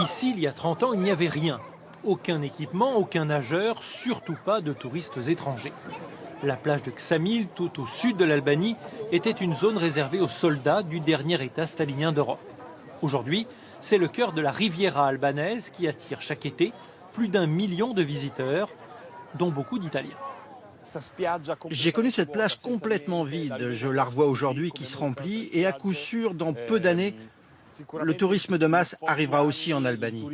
Ici, il y a 30 ans, il n'y avait rien. Aucun équipement, aucun nageur, surtout pas de touristes étrangers. La plage de Ksamil, tout au sud de l'Albanie, était une zone réservée aux soldats du dernier État stalinien d'Europe. Aujourd'hui, c'est le cœur de la Riviera albanaise qui attire chaque été plus d'1 million de visiteurs, dont beaucoup d'Italiens. J'ai connu cette plage complètement vide. Je la revois aujourd'hui qui se remplit et à coup sûr, dans peu d'années, le tourisme de masse arrivera aussi en Albanie.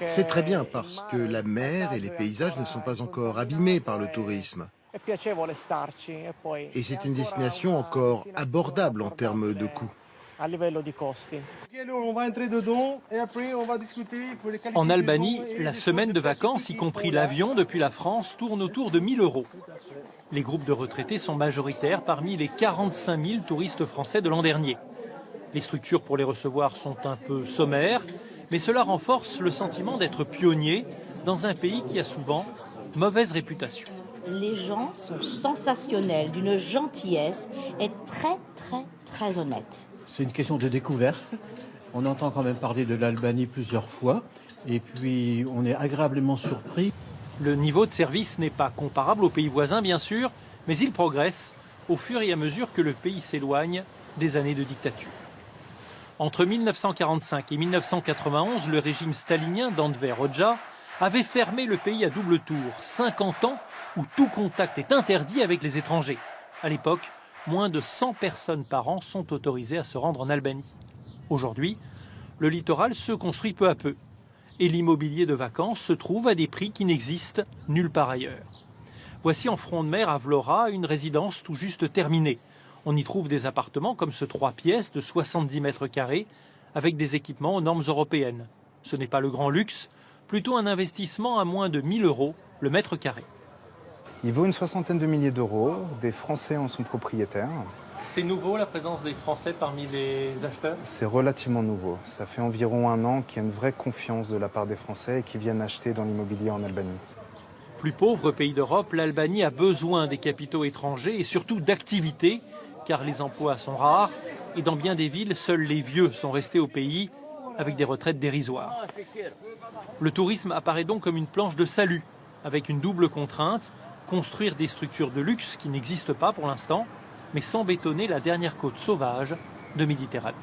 C'est très bien parce que la mer et les paysages ne sont pas encore abîmés par le tourisme. Et c'est une destination encore abordable en termes de coûts. En Albanie, la semaine de vacances, y compris l'avion depuis la France, tourne autour de 1 000 €. Les groupes de retraités sont majoritaires parmi les 45 000 touristes français de l'an dernier. Les structures pour les recevoir sont un peu sommaires, mais cela renforce le sentiment d'être pionnier dans un pays qui a souvent mauvaise réputation. Les gens sont sensationnels, d'une gentillesse et très honnêtes. C'est une question de découverte. On entend quand même parler de l'Albanie plusieurs fois et puis on est agréablement surpris. Le niveau de service n'est pas comparable aux pays voisins, bien sûr, mais il progresse au fur et à mesure que le pays s'éloigne des années de dictature. Entre 1945 et 1991, le régime stalinien d'Enver Hoxha avait fermé le pays à double tour, 50 ans où tout contact est interdit avec les étrangers. À l'époque, moins de 100 personnes par an sont autorisées à se rendre en Albanie. Aujourd'hui, le littoral se construit peu à peu et l'immobilier de vacances se trouve à des prix qui n'existent nulle part ailleurs. Voici en front de mer à Vlora une résidence tout juste terminée. On y trouve des appartements comme ce 3 pièces de 70 mètres carrés avec des équipements aux normes européennes. Ce n'est pas le grand luxe, plutôt un investissement à moins de 1 000 € le mètre carré. Il vaut une soixantaine de milliers d'euros. Des Français en sont propriétaires. C'est nouveau la présence des Français parmi les acheteurs? C'est relativement nouveau. Ça fait environ 1 an qu'il y a une vraie confiance de la part des Français et qui viennent acheter dans l'immobilier en Albanie. Plus pauvre pays d'Europe, l'Albanie a besoin des capitaux étrangers et surtout d'activités, car les emplois sont rares et dans bien des villes, seuls les vieux sont restés au pays avec des retraites dérisoires. Le tourisme apparaît donc comme une planche de salut, avec une double contrainte, construire des structures de luxe qui n'existent pas pour l'instant, mais sans bétonner la dernière côte sauvage de Méditerranée.